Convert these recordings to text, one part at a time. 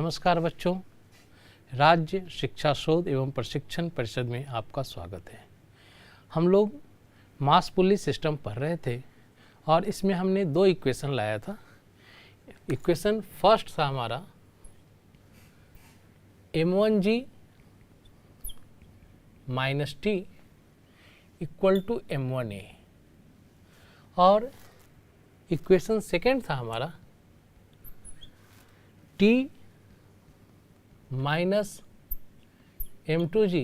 नमस्कार बच्चों, राज्य शिक्षा शोध एवं प्रशिक्षण परिषद में आपका स्वागत है। हम लोग मास पुली सिस्टम पढ़ रहे थे और इसमें हमने दो इक्वेशन लाया था। इक्वेशन फर्स्ट था हमारा m1g minus T equal to m1a और इक्वेशन सेकेंड था हमारा t minus m2g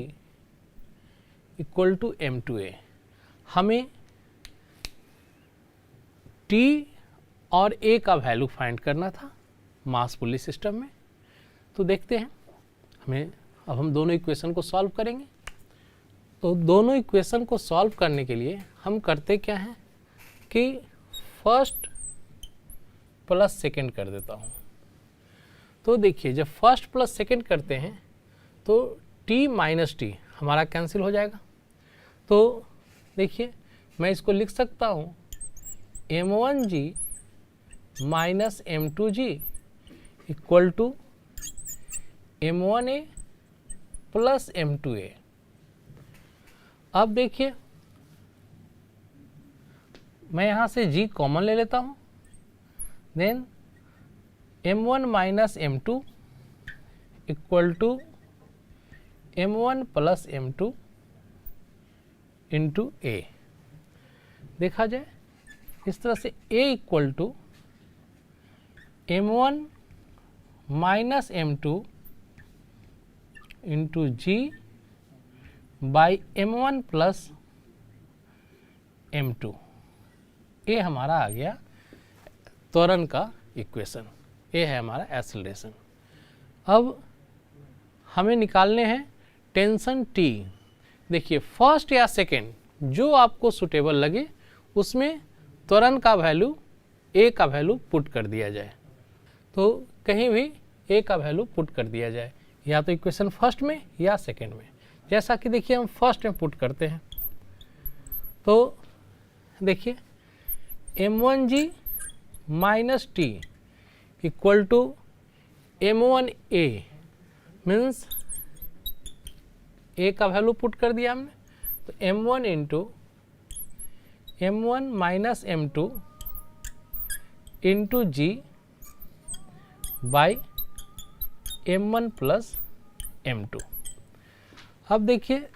equal to m2a। हमें t और a का वैल्यू फाइंड करना था मास पुली सिस्टम में। तो देखते हैं अब हम दोनों इक्वेशन को सॉल्व करेंगे। तो दोनों इक्वेशन को सॉल्व करने के लिए हम करते क्या हैं कि फर्स्ट प्लस सेकेंड कर देता हूँ। तो देखिए, जब फर्स्ट प्लस सेकेंड करते हैं तो t माइनस टी हमारा कैंसिल हो जाएगा। तो देखिए, मैं इसको लिख सकता हूँ m1g minus m2g equal to m1a plus m2a। अब देखिए, मैं यहाँ से g कॉमन ले लेता हूँ, then m1 minus m2 equal to m1 plus m2 into a। देखा जाए इस तरह से a equal to m1 minus m2 into g by m1 plus m2। ये हमारा आ गया त्वरण का इक्वेशन। ये है हमारा एक्सेलरेशन। अब हमें निकालने हैं टेंशन T। देखिए, फर्स्ट या सेकेंड जो आपको सुटेबल लगे उसमें त्वरण का वैल्यू A का वैल्यू पुट कर दिया जाए। तो कहीं भी A का वैल्यू पुट कर दिया जाए, या तो इक्वेशन फर्स्ट में या सेकेंड में। जैसा कि देखिए, हम फर्स्ट में पुट करते हैं। तो देखिए, m1g minus T equal to m1a means a का वैल्यू पुट कर दिया हमने। तो m1 into m1 minus m2 into g by m1 plus m2। अब देखिए,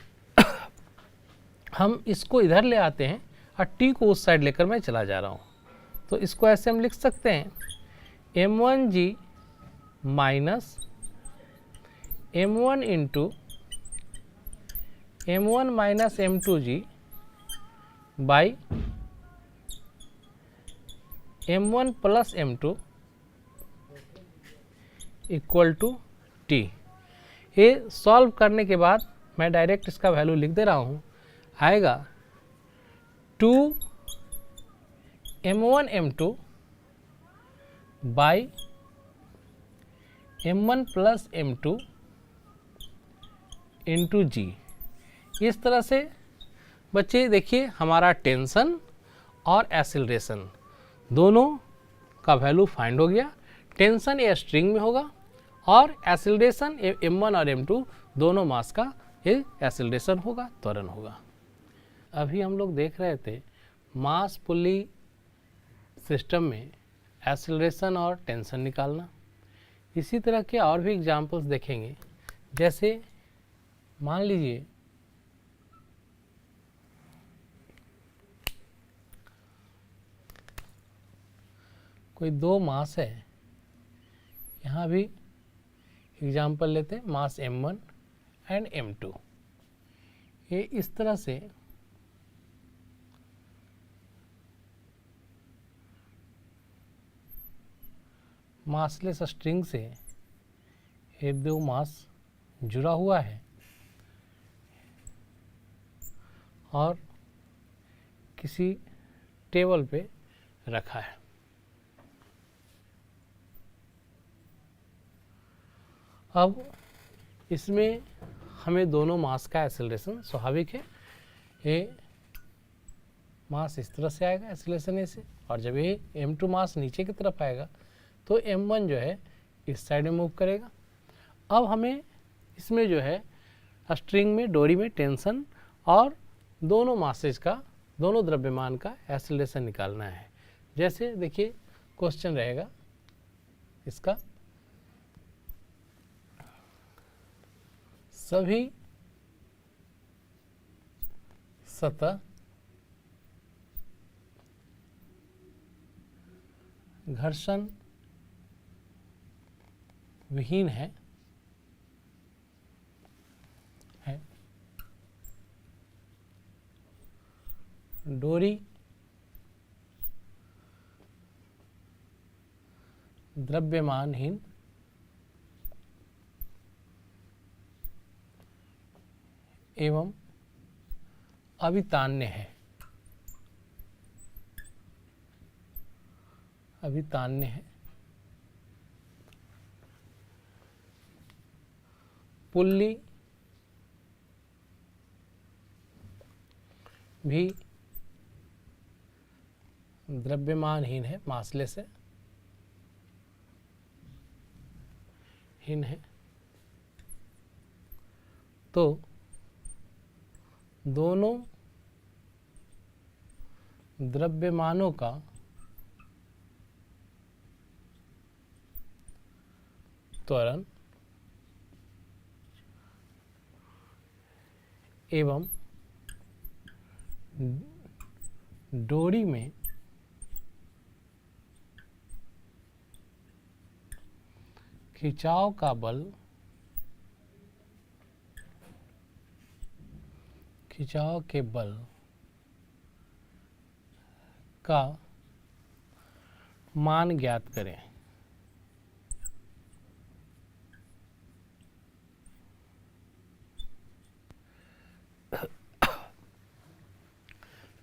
हम इसको इधर ले आते हैं और t को उस साइड लेकर मैं चला जा रहा हूँ। तो इसको ऐसे हम लिख सकते हैं m1g minus m1 into m1 minus m2g by m1 plus m2 equal to t। ये सॉल्व करने के बाद मैं डायरेक्ट इसका वैल्यू लिख दे रहा हूँ, आएगा 2 m1 m2 by m1 plus m2 into जी। इस तरह से बच्चे देखिए, हमारा टेंशन और एक्सेलरेशन दोनों का वैल्यू फाइंड हो गया। टेंशन ये स्ट्रिंग में होगा और एक्सेलरेशन m1 और m2 दोनों मास का ये एक्सेलरेशन होगा, त्वरण होगा। अभी हम लोग देख रहे थे मास पुली सिस्टम में एक्सेलरेशन और टेंशन निकालना। इसी तरह के और भी एग्जाम्पल्स देखेंगे। जैसे मान लीजिए कोई दो मास है, यहाँ भी एग्जाम्पल लेते हैं मास m1 एंड m2। ये इस तरह से मासलेस स्ट्रिंग से ये दो मास जुड़ा हुआ है और किसी टेबल पे रखा है। अब इसमें हमें दोनों मास का एक्सेलरेशन स्वाभाविक है। ये मास इस तरह से आएगा एक्सेलरेशन ए से, और जब ये m2 मास नीचे की तरफ आएगा तो m1 जो है इस साइड में मूव करेगा। अब हमें इसमें जो है स्ट्रिंग में, डोरी में टेंशन और दोनों मासेज का, दोनों द्रव्यमान का एक्सेलरेशन निकालना है। जैसे देखिए क्वेश्चन रहेगा इसका, सभी सतह घर्षण विहीन है डोरी द्रव्यमानहीन एवं अभितान्य है। अभितान्य है। पुल्ली भी द्रव्यमानहीन है, मासलेस है, हीन है। तो दोनों द्रव्यमानों का त्वरण एवं डोरी में खिंचाव का बल, खिंचाव के बल का मान ज्ञात करें।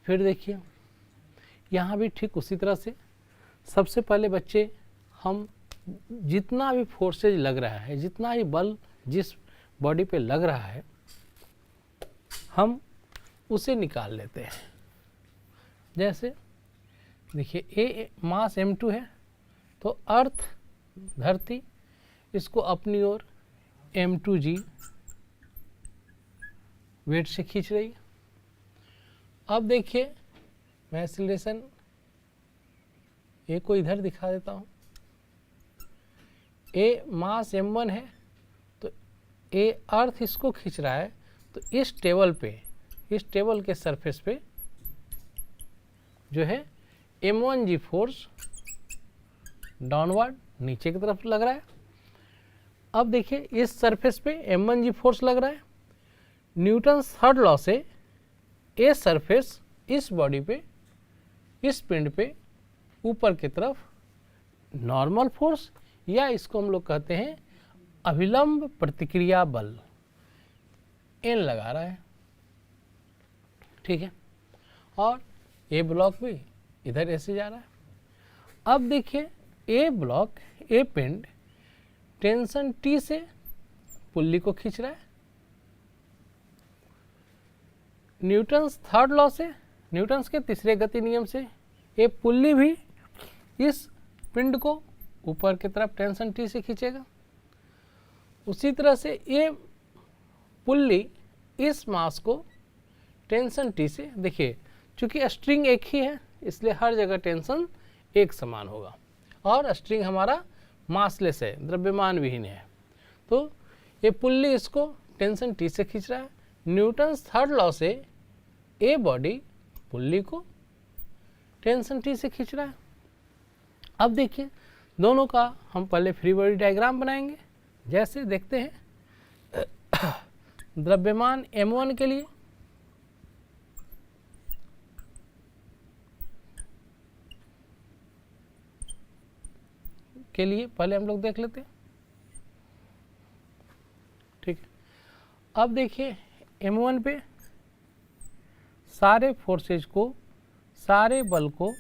फिर देखिए यहाँ भी ठीक उसी तरह से सबसे पहले बच्चे हम जितना भी फोर्सेज लग रहा है, जितना भी बल जिस बॉडी पे लग रहा है, हम उसे निकाल लेते हैं। जैसे देखिए ए मास m2 है, तो अर्थ धरती इसको अपनी ओर m2g वेट से खींच रही है। अब देखिए मैं एक्सीलरेशन ए को इधर दिखा देता हूँ। ए मास m1 है, तो ए अर्थ इसको खींच रहा है, तो इस टेबल पे, इस टेबल के सरफेस पे जो है m1g फोर्स डाउनवर्ड नीचे की तरफ लग रहा है। अब देखिए इस सरफेस पे m1g फोर्स लग रहा है। न्यूटन्स थर्ड लॉ से ए सरफेस इस बॉडी पे, इस पिंड पे ऊपर की तरफ नॉर्मल फोर्स, या इसको हम लोग कहते हैं अभिलंब प्रतिक्रिया बल, एन लगा रहा है। ठीक है, और ए ब्लॉक भी इधर ऐसे जा रहा है। अब देखिए ए ब्लॉक, ए पिंड टेंशन टी से पुल्ली को खींच रहा है। न्यूटन्स थर्ड लॉ से, न्यूटन्स के तीसरे गति नियम से ये पुल्ली भी इस पिंड को ऊपर की तरफ टेंशन टी से खींचेगा। उसी तरह से ये पुल्ली इस मास को टेंशन टी से, देखिए चूंकि स्ट्रिंग एक ही है इसलिए हर जगह टेंशन एक समान होगा, और स्ट्रिंग हमारा मासलेस है, द्रव्यमान विहीन है, तो ये पुल्ली इसको टेंशन टी से खींच रहा है। न्यूटन्स थर्ड लॉ से ए बॉडी पुल्ली को टेंशन टी से खींच रहा है। अब देखिए दोनों का हम पहले फ्री बॉडी डायग्राम बनाएंगे। जैसे देखते हैं द्रव्यमान m1 के लिए पहले हम लोग देख लेते हैं। ठीक है, अब देखिए m1 पे सारे फोर्सेज को, सारे बल को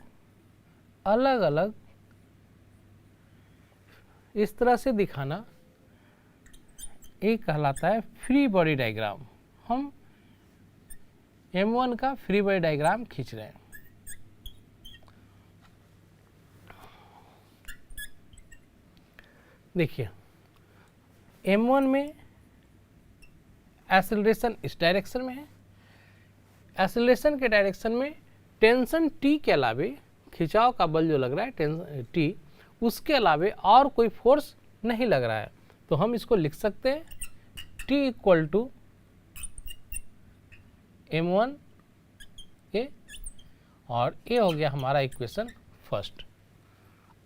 अलग अलग इस तरह से दिखाना, एक कहलाता है फ्री बॉडी डायग्राम। हम m1 का फ्री बॉडी डायग्राम खींच रहे हैं। देखिए m1 में एक्सेलरेशन इस डायरेक्शन में है, एक्सेलरेशन के डायरेक्शन में टेंशन T के अलावे, खिंचाव का बल जो लग रहा है टेंशन T, उसके अलावे और कोई फोर्स नहीं लग रहा है। तो हम इसको लिख सकते हैं T इक्वल टू m1 ए, और ये हो गया हमारा इक्वेशन फर्स्ट।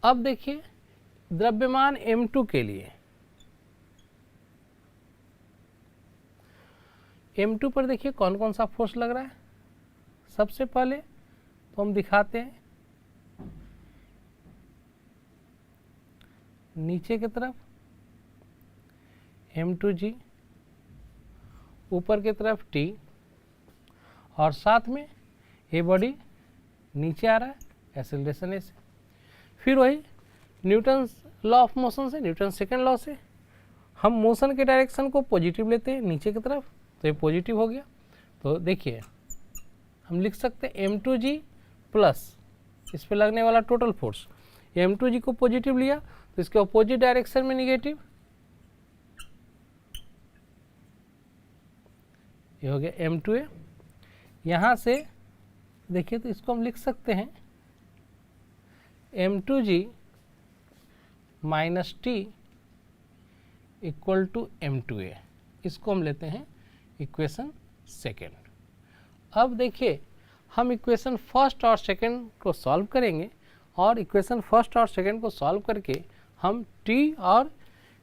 अब देखिए द्रव्यमान m2 के लिए, m2 पर देखिए कौन कौन सा फोर्स लग रहा है। सबसे पहले तो हम दिखाते हैं नीचे की तरफ m2g, ऊपर की तरफ T, और साथ में ये बॉडी नीचे आ रहा है एक्सेलरेशन से। फिर वही न्यूटन लॉ ऑफ मोशन से, न्यूटन सेकंड लॉ से हम मोशन के डायरेक्शन को पॉजिटिव लेते हैं नीचे की तरफ, तो ये पॉजिटिव हो गया। तो देखिए हम लिख सकते हैं m2g प्लस इस पे लगने वाला टोटल फोर्स, m2g को पॉजिटिव लिया तो इसके अपोजिट डायरेक्शन में निगेटिव, ये हो गया m2a। यहाँ से देखिए तो इसको हम लिख सकते हैं m2g minus T equal to m2a, इसको हम लेते हैं इक्वेशन सेकेंड। अब देखिए हम इक्वेशन फर्स्ट और सेकेंड को सॉल्व करेंगे, और इक्वेशन फर्स्ट और सेकेंड को सॉल्व करके हम t और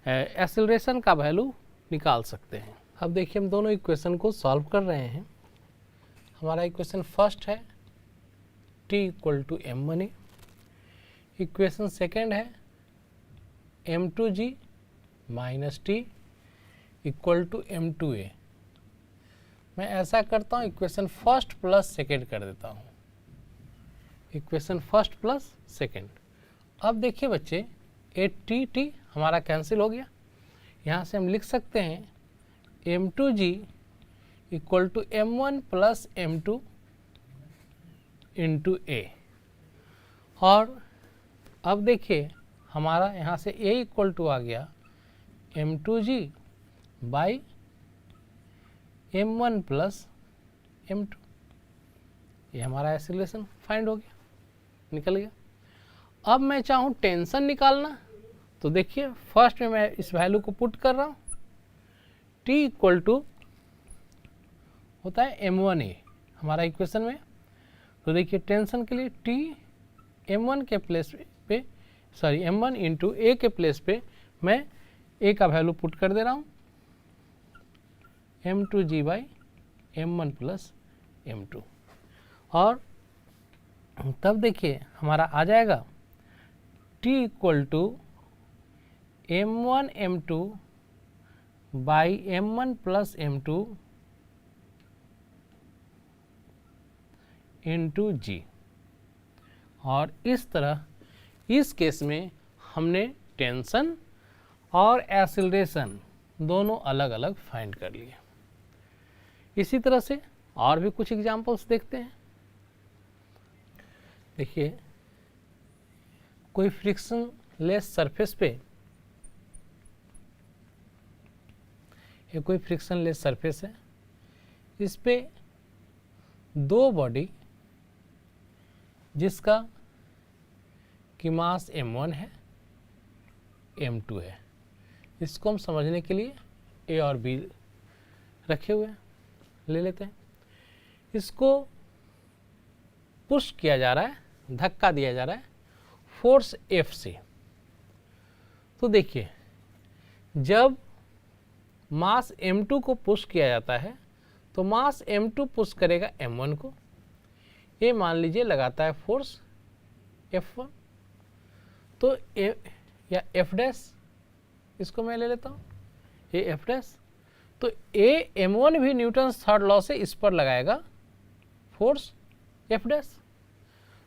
एक्सेलरेशन का वैल्यू निकाल सकते हैं। अब देखिए हम दोनों इक्वेशन को सॉल्व कर रहे हैं। हमारा इक्वेशन फर्स्ट है t equal to m1a, equation second है m2g minus T equal to m2a। मैं ऐसा करता हूँ इक्वेशन फर्स्ट प्लस सेकेंड कर देता हूँ, इक्वेशन फर्स्ट प्लस सेकेंड। अब देखिए बच्चे ए टी हमारा कैंसिल हो गया, यहाँ से हम लिख सकते हैं m2g equal to m1 plus m2 into a। और अब देखिए हमारा यहाँ से a इक्वल टू आ गया m2g by m1 plus m2, ये हमारा एक्सेलरेशन फाइंड हो गया, निकल गया। अब मैं चाहूँ टेंशन निकालना, तो देखिए फर्स्ट में मैं इस वैल्यू को पुट कर रहा हूँ, t इक्वल टू होता है m1a हमारा इक्वेशन में। तो देखिए टेंशन के लिए t m1 के प्लेस पे, सॉरी m1 इंटू a के प्लेस पे मैं a का वैल्यू पुट कर दे रहा हूँ m2g by m1 plus m2, और तब देखिए हमारा आ जाएगा t equal to m1 m2 by m1 plus m2 into g. और इस तरह इस केस में हमने टेंशन और एक्सेलरेशन दोनों अलग अलग फाइंड कर लिए। इसी तरह से और भी कुछ एग्जांपल्स देखते हैं। देखिए कोई फ्रिक्शन लेस सरफेस पे, ये कोई फ्रिक्शन लेस सरफेस है, इस पे दो बॉडी जिसका कि मास m1 है m2 है, इसको हम समझने के लिए a और b रखे हुए हैं, ले लेते हैं। इसको पुश किया जा रहा है, धक्का दिया जा रहा है फोर्स F से। तो देखिए जब मास m2 को पुश किया जाता है तो मास m2 पुश करेगा m1 को, ये मान लीजिए लगाता है फोर्स F1, तो या F डैश, इसको मैं ले लेता हूँ ये F डैश। तो m1 भी न्यूटन थर्ड लॉ से इस पर लगाएगा फोर्स F डैश।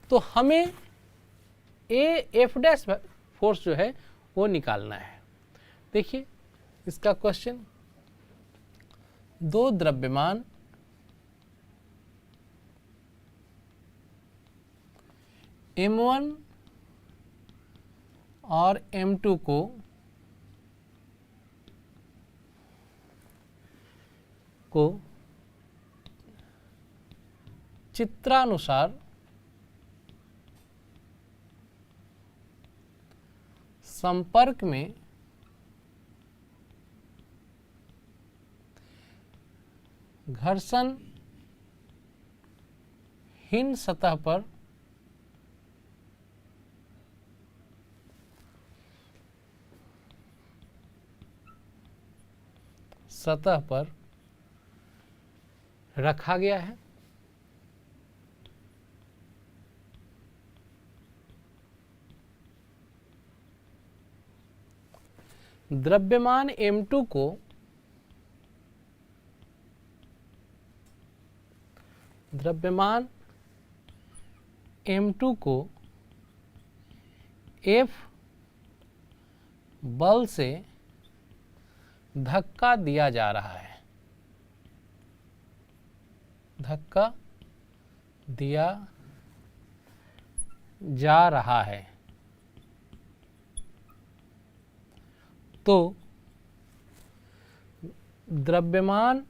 तो हमें F डैश फोर्स जो है वो निकालना है। देखिए इसका क्वेश्चन, दो द्रव्यमान m1 और m2 को को चित्रानुसार संपर्क में घर्षण हीन सतह पर रखा गया है। द्रव्यमान M2 को F बल से धक्का दिया जा रहा है, तो द्रव्यमान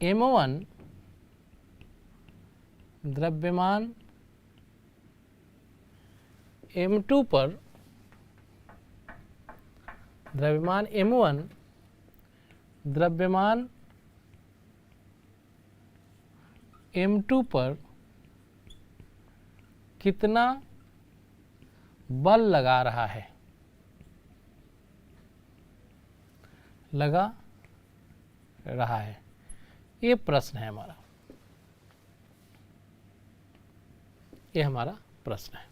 M1 द्रव्यमान M2 पर द्रव्यमान M1 द्रव्यमान M2 पर कितना बल लगा रहा है, ये प्रश्न है हमारा, ये हमारा प्रश्न है।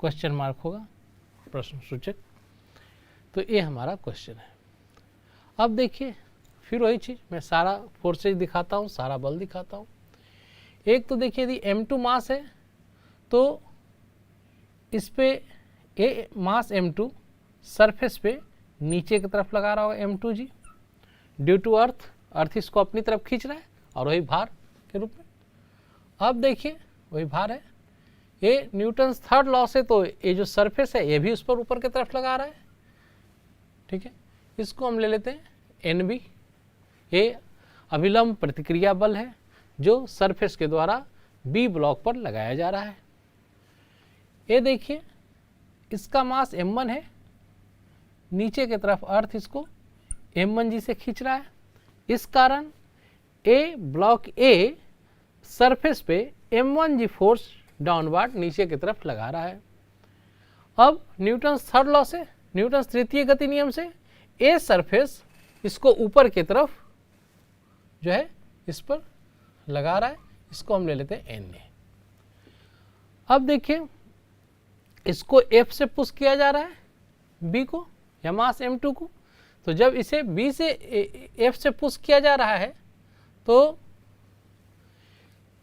क्वेश्चन मार्क होगा प्रश्न सूचक, तो ये हमारा क्वेश्चन है। अब देखिए फिर वही चीज़, मैं सारा फोर्सेज दिखाता हूँ, सारा बल दिखाता हूँ। एक तो देखिए यदि M2 मास है तो इस पे ये मास M2 सरफेस पे नीचे की तरफ लगा रहा होगा M2 ji, due to earth इसको अपनी तरफ खींच रहा है और वही भार के रूप में। अब देखिए वही भार है, ये न्यूटन्स थर्ड लॉ से तो ये जो सरफेस है ये भी उस पर ऊपर की तरफ लगा रहा है, ठीक है। इसको हम ले लेते हैं NB, ये अभिलंब प्रतिक्रिया बल है जो सरफेस के द्वारा B ब्लॉक पर लगाया जा रहा है। ये देखिए इसका मास M1 है, नीचे की तरफ अर्थ इसको M1 जी से खींच रहा है, इस कारण A ब्लॉक A सरफेस पे M1 जी फोर्स डाउनवर्ड नीचे की तरफ लगा रहा है। अब न्यूटन्स थर्ड लॉ से, न्यूटन्स तृतीय गति नियम से A सरफेस इसको ऊपर की तरफ जो है इस पर लगा रहा है, इसको हम ले लेते हैं NA। अब देखिए इसको F से पुश किया जा रहा है B को या मास M2 को, तो जब इसे B से F से पुश किया जा रहा है तो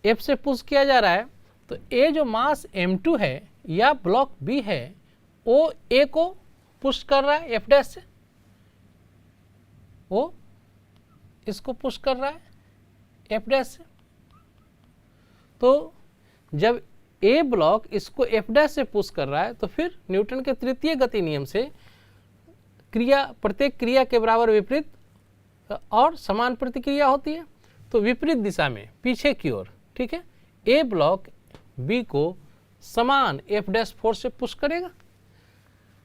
F से पुश किया जा रहा है तो A जो मास M2 है या ब्लॉक B है वो A को पुश कर रहा है F' से, वो इसको पुश कर रहा है F' से। तो जब A ब्लॉक इसको F' से पुश कर रहा है तो फिर न्यूटन के तृतीय गति नियम से प्रत्येक क्रिया के बराबर विपरीत और समान प्रतिक्रिया होती है, तो विपरीत दिशा में पीछे की ओर, ठीक है, A ब्लॉक B को समान F' फोर्स से पुश करेगा।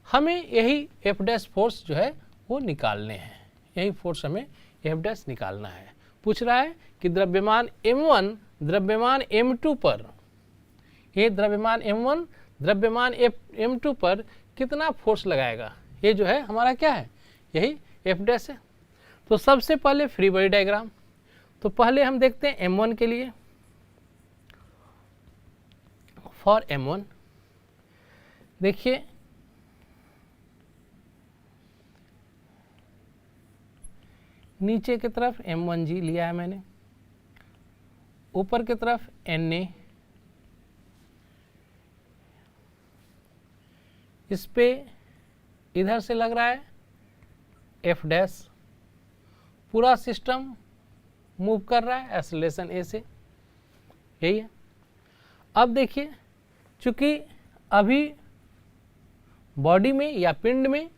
हमें यही F' फोर्स जो है वो निकालने हैं, यही फोर्स हमें F' निकालना है। पूछ रहा है कि द्रव्यमान M1 द्रव्यमान M2 पर, ये द्रव्यमान M1 द्रव्यमान M2 पर कितना फोर्स लगाएगा, ये जो है हमारा क्या है, यही F' है। तो सबसे पहले फ्री बॉडी डायग्राम, तो पहले हम देखते हैं M1 के लिए। फॉर M1 देखिए नीचे की तरफ M1 जी लिया है मैंने, ऊपर की तरफ Na, इस पे इधर से लग रहा है F', पूरा सिस्टम मूव कर रहा है एक्सेलरेशन A से, यही है। अब देखिए चूंकि अभी बॉडी में या पिंड में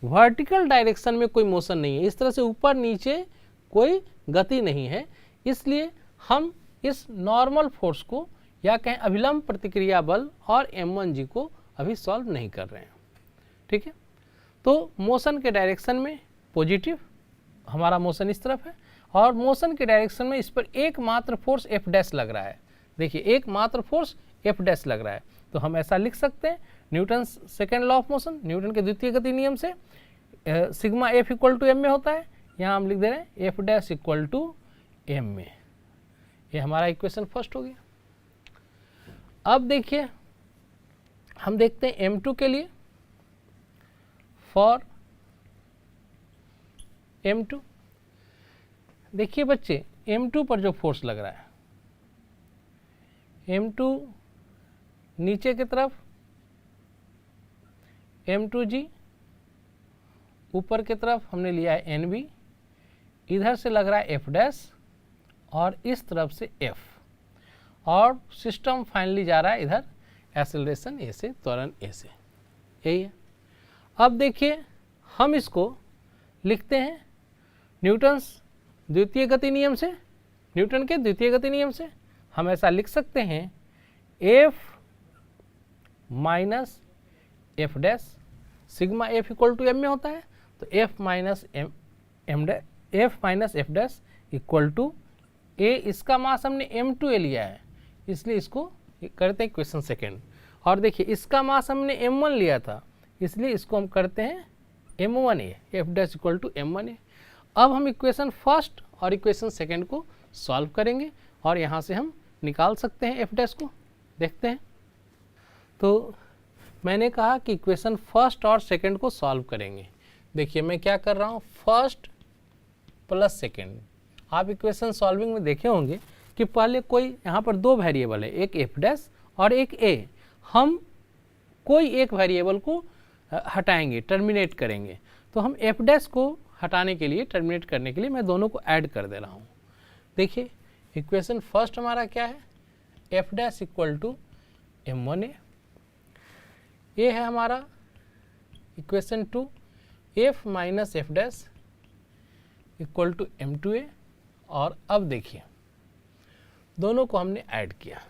वर्टिकल डायरेक्शन में कोई मोशन नहीं है, इस तरह से ऊपर नीचे कोई गति नहीं है, इसलिए हम इस नॉर्मल फोर्स को या कहें अभिलंब प्रतिक्रिया बल और m1g को अभी सॉल्व नहीं कर रहे हैं। ठीक है, तो मोशन के डायरेक्शन में पॉजिटिव हमारा मोशन इस तरफ है और मोशन के डायरेक्शन में इस पर एकमात्र फोर्स एफ डैश लग रहा है। देखिए एकमात्र फोर्स एफ डैश लग रहा है, तो हम ऐसा लिख सकते हैं Newton second law of motion, Newton के द्वितीय गति नियम से sigma F equal to M में होता है, यहाँ हम लिख दे रहे हैं F dash equal to M में। ये हमारा इक्वेशन फर्स्ट हो गया। अब देखिए हम देखते हैं m2 के लिए, फॉर m2 देखिए बच्चे m2 पर जो फोर्स लग रहा है, m2 नीचे की तरफ m2g, ऊपर की तरफ हमने लिया है nb, इधर से लग रहा है f डैश और इस तरफ से f, और सिस्टम फाइनली जा रहा है इधर एक्सेलरेशन a से, त्वरण a से, यही है। अब देखिए हम इसको लिखते हैं न्यूटन द्वितीय गति नियम से, न्यूटन के द्वितीय गति नियम से हम ऐसा लिख सकते हैं F minus F dash, sigma F equal to M में होता है, तो F minus F dash equal to a, इसका मास हमने m2a लिया है इसलिए इसको करते हैं इक्वेशन सेकेंड, और देखिए इसका मास हमने m1 लिया था इसलिए इसको हम करते हैं m1a, F dash equal to m1a। अब हम इक्वेशन फर्स्ट और इक्वेशन सेकेंड को सॉल्व करेंगे और यहाँ से हम निकाल सकते हैं एफ डैश को, देखते हैं। तो मैंने कहा कि इक्वेशन फर्स्ट और सेकेंड को सॉल्व करेंगे। देखिए मैं क्या कर रहा हूँ, फर्स्ट प्लस सेकेंड। आप इक्वेशन सॉल्विंग में देखे होंगे कि पहले कोई यहाँ पर दो वेरिएबल है, एक एफ डैश और एक ए, हम कोई एक वेरिएबल को हटाएंगे, टर्मिनेट करेंगे, तो हम एफ डैश को हटाने के लिए, टर्मिनेट करने के लिए मैं दोनों को ऐड कर दे रहा हूँ। देखिए इक्वेशन फर्स्ट हमारा क्या है, F dash equal to m1a, ये है हमारा equation two, F minus F dash equal to m2a, और अब देखिए दोनों को हमने ऐड किया,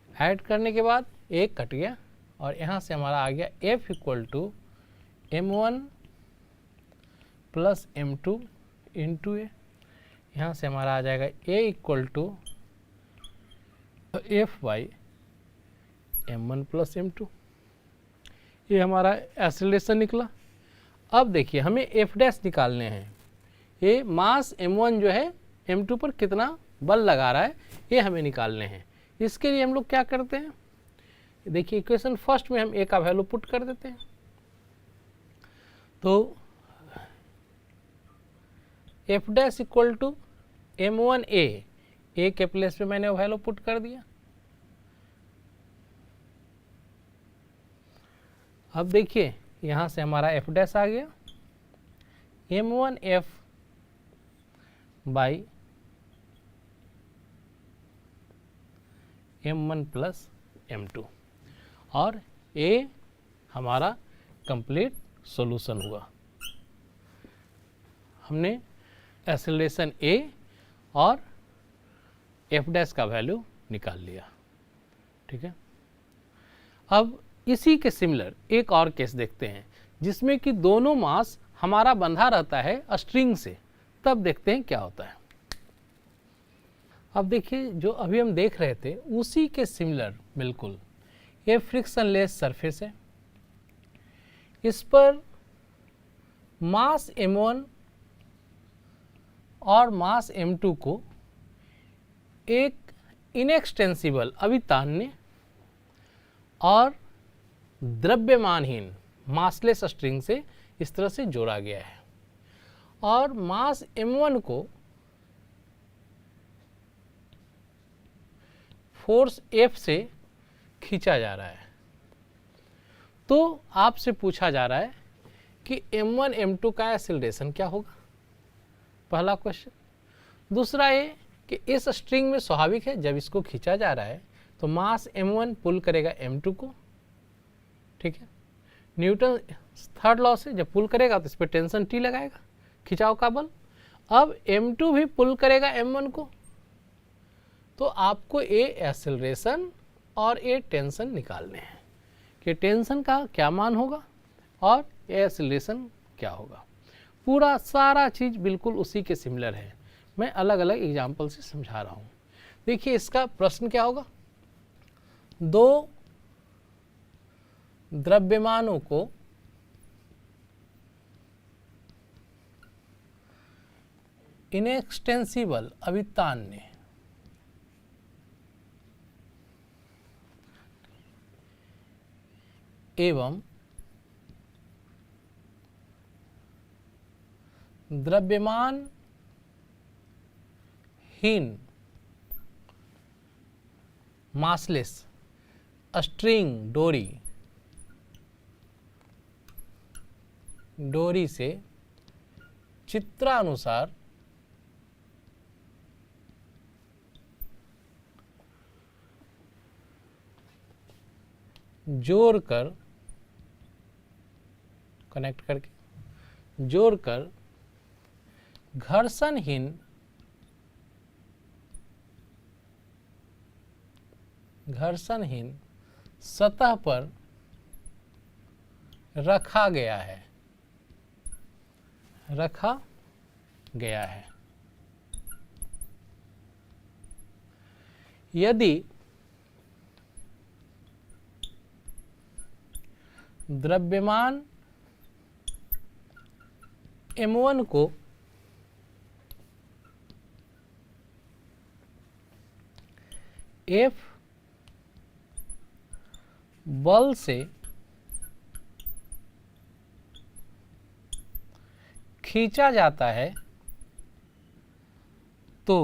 ऐड करने के बाद एक कट गया और यहाँ से हमारा आ गया f equal to m1 plus m2 into a, यहाँ से हमारा आ जाएगा a equal to f by m1 plus m2। ये हमारा एक्सेलरेशन निकला। अब देखिए हमें f डैश निकालने हैं, ये मास m1 जो है m2 पर कितना बल लगा रहा है ये हमें निकालने हैं। इसके लिए हम लोग क्या करते हैं, देखिए इक्वेशन फर्स्ट में हम a का वैल्यू पुट कर देते हैं, तो F dash equal to m1a, A के प्लेस पे मैंने वैल्यू पुट कर दिया। अब देखिए यहाँ से हमारा एफ डैश आ गया m1f by m1 plus m2, और a हमारा कंप्लीट सॉल्यूशन हुआ। हमने एक्सेलरेशन a और f डैश का वैल्यू निकाल लिया। ठीक है, अब इसी के सिमिलर एक और केस देखते हैं जिसमें कि दोनों मास हमारा बंधा रहता है स्ट्रिंग से, तब देखते हैं क्या होता है। अब देखिए जो अभी हम देख रहे थे उसी के सिमिलर बिल्कुल, ये फ्रिक्शनलेस सरफेस है, इस पर मास m1 और मास m2 को एक इनएक्सटेंसिबल अभितान्य और द्रव्यमानहीन मासलेस स्ट्रिंग से इस तरह से जोड़ा गया है, और मास m1 को फोर्स F से खींचा जा रहा है। तो आपसे पूछा जा रहा है कि m1 m2 का एक्सेलरेशन क्या होगा, पहला क्वेश्चन। दूसरा ये कि इस स्ट्रिंग में स्वाभाविक है जब इसको खींचा जा रहा है तो मास m1 पुल करेगा m2 को। ठीक है, न्यूटन थर्ड लॉ से जब पुल करेगा तो इस पर टेंशन T लगाएगा, खिंचाव का बल। अब M2 भी पुल करेगा M1 को, तो आपको ए एक्सेलरेशन और ए टेंशन निकालने हैं कि टेंशन का क्या मान होगा और ए एक्सेलरेशन क्या होगा। पूरा सारा चीज़ बिल्कुल उसी के सिमिलर है, मैं अलग अलग एग्जाम्पल से समझा रहा हूँ। देखिए इसका प्रश्न क्या होगा, दो द्रव्यमानों को इनएक्सटेंसिबल अभितान्य एवं द्रव्यमान हीन मासलेस स्ट्रिंग डोरी से चित्रानुसार जोड़कर कनेक्ट करके जोड़कर घर्षणहीन सतह पर रखा गया है। यदि द्रव्यमान M1 को F बल से खींचा जाता है तो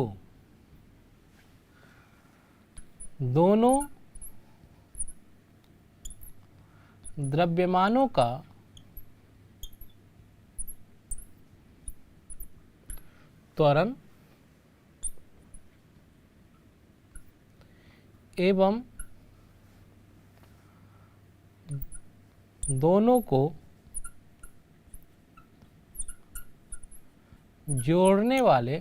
दोनों द्रव्यमानों का त्वरण एवं दोनों को जोड़ने वाली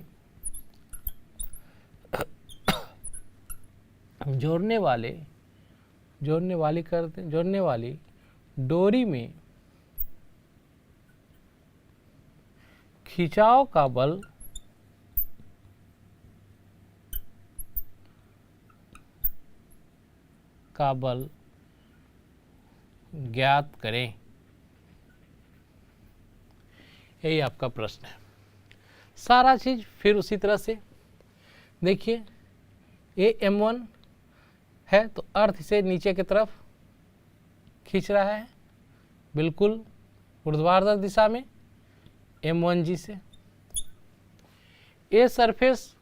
डोरी में खिंचाव का बल ज्ञात करें। यही आपका प्रश्न है। सारा चीज फिर उसी तरह से देखिए, ए M1 है तो अर्थ से नीचे की तरफ खींच रहा है, बिल्कुल ऊर्ध्वाधर दिशा में M1G से। ए सरफेस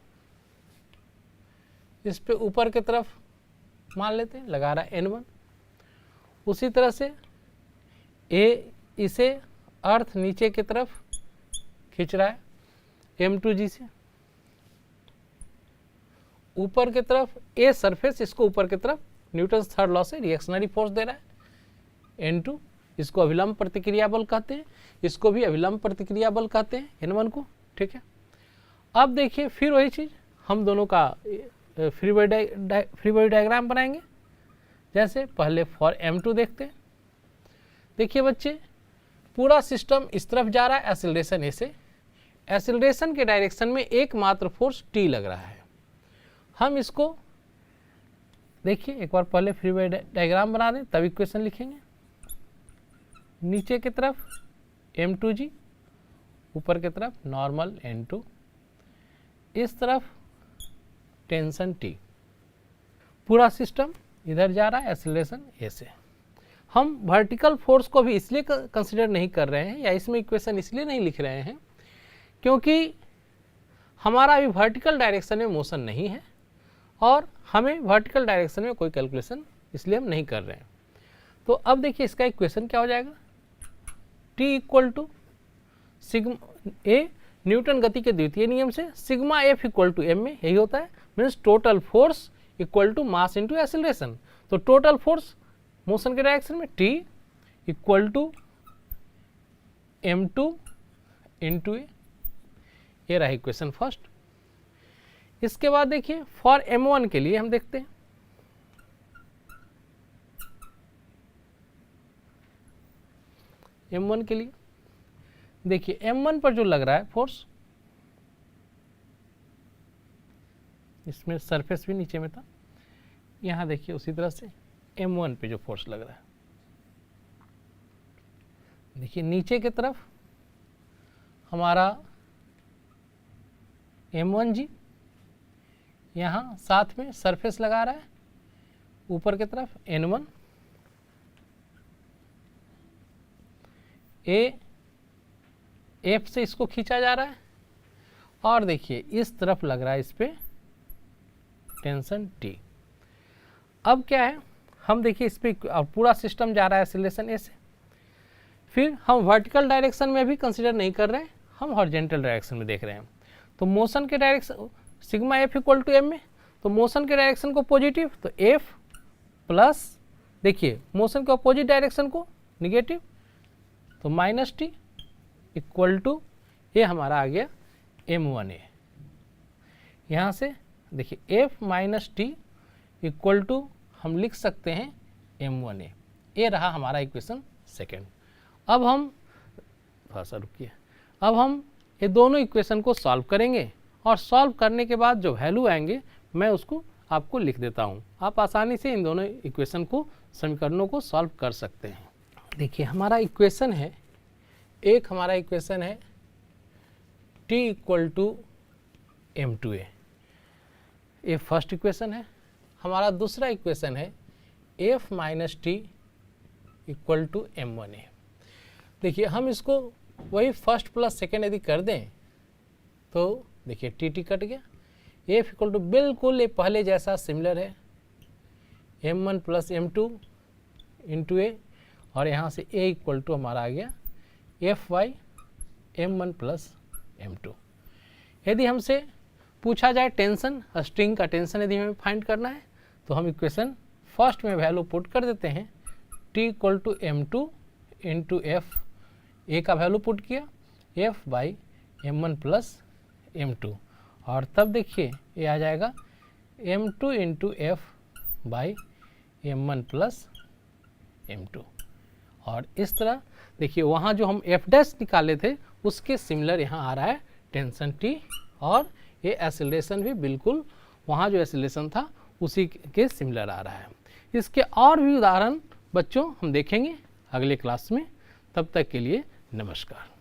इस पे ऊपर की तरफ मान लेते हैं, लगा रहा है N1। उसी तरह से ए इसे अर्थ नीचे की तरफ खींच रहा है M2G से। ऊपर की तरफ ए सरफेस इसको ऊपर की तरफ न्यूटन थर्ड लॉ से रिएक्शनरी फोर्स दे रहा है N2। इसको अभिलंब प्रतिक्रिया बल कहते हैं, इसको भी अभिलंब प्रतिक्रिया बल कहते हैं N1 को, ठीक है। अब देखिए फिर वही चीज हम दोनों का फ्री बॉडी डायग्राम बनाएंगे। जैसे पहले फॉर M2 देखते हैं। देखिए बच्चे, पूरा सिस्टम इस तरफ जा रहा है एक्सेलरेशन ए से, एक्सेलरेशन के डायरेक्शन में एकमात्र फोर्स T लग रहा है। हम इसको देखिए एक बार पहले फ्री बॉडी डायग्राम बना दें तब इक्वेशन लिखेंगे। नीचे की तरफ M2G, ऊपर की तरफ नॉर्मल N2, इस तरफ टेंशन T। पूरा सिस्टम इधर जा रहा है एक्सेलरेशन ए से। हम वर्टिकल फोर्स को भी इसलिए कंसिडर नहीं कर रहे हैं या इसमें इक्वेशन इसलिए नहीं लिख रहे हैं क्योंकि हमारा अभी वर्टिकल डायरेक्शन में मोशन नहीं है और हमें वर्टिकल डायरेक्शन में कोई कैलकुलेशन इसलिए हम नहीं कर रहे हैं। तो अब देखिए इसका इक्वेशन क्या हो जाएगा, T equal to sigma a, Newton गति के द्वितीय नियम से sigma F equal to M में यही होता है, means total force equal to mass into acceleration. तो टोटल फोर्स मोशन के डायरेक्शन में T equal to m2 into a, ये रहा इक्वेशन फर्स्ट। इसके बाद देखिए फॉर m1 के लिए हम देखते हैं, m1 के लिए देखिए m1 पर जो लग रहा है फोर्स, इसमें सरफेस भी नीचे में था, यहाँ देखिए उसी तरह से m1 पे जो फोर्स लग रहा है, देखिए नीचे की तरफ हमारा m1g, यहाँ साथ में सरफेस लगा रहा है, ऊपर की तरफ n1, F से इसको खींचा जा रहा है, और देखिए इस तरफ लग रहा है इस पे टेंशन T। अब क्या है, हम देखिए इस पे पूरा सिस्टम जा रहा है एक्सीलरेशन ए से, फिर हम वर्टिकल डायरेक्शन में भी कंसीडर नहीं कर रहे हैं, हम हॉरिजॉन्टल डायरेक्शन में देख रहे हैं। तो मोशन के direction sigma F equal to m में, तो मोशन के डायरेक्शन को पॉजिटिव, तो F प्लस देखिए मोशन के अपोजिट डायरेक्शन को निगेटिव, तो माइनस टी इक्वल टू ये हमारा आ गया m1a। यहाँ से देखिए F minus T equal to हम लिख सकते हैं m1a, ये रहा हमारा इक्वेशन सेकेंड। अब हम थोड़ा सा रुकिए, अब हम ये दोनों इक्वेशन को सॉल्व करेंगे, और सॉल्व करने के बाद जो वैल्यू आएंगे मैं उसको आपको लिख देता हूँ, आप आसानी से इन दोनों इक्वेशन को, समीकरणों को सॉल्व कर सकते हैं। देखिए हमारा इक्वेशन है, एक हमारा इक्वेशन है t इक्वल टू m2a, ये फर्स्ट इक्वेशन है। हमारा दूसरा इक्वेशन है f minus T equal to m1a। देखिए हम इसको वही फर्स्ट प्लस सेकेंड यदि कर दें तो देखिए टी कट गया, f इक्वल टू बिल्कुल ये पहले जैसा सिमिलर है, m1 प्लस m2 इंटू ए, और यहाँ से a इक्वल टू हमारा आ गया f by m1 plus m2। यदि हमसे पूछा जाए टेंशन, स्ट्रिंग का टेंशन यदि हमें फाइंड करना है, तो हम इक्वेशन फर्स्ट में वैल्यू पुट कर देते हैं, t equal to m2 into f, a का वैल्यू पुट किया f by m1 plus m2, और तब देखिए ये आ जाएगा m2 into F by m1 plus m2। और इस तरह देखिए वहाँ जो हम f डैश निकाले थे उसके सिमिलर यहाँ आ रहा है टेंशन T, और ये एक्सीलरेशन भी बिल्कुल वहाँ जो एक्सीलरेशन था उसी के सिमिलर आ रहा है। इसके और भी उदाहरण बच्चों हम देखेंगे अगले क्लास में, तब तक के लिए नमस्कार।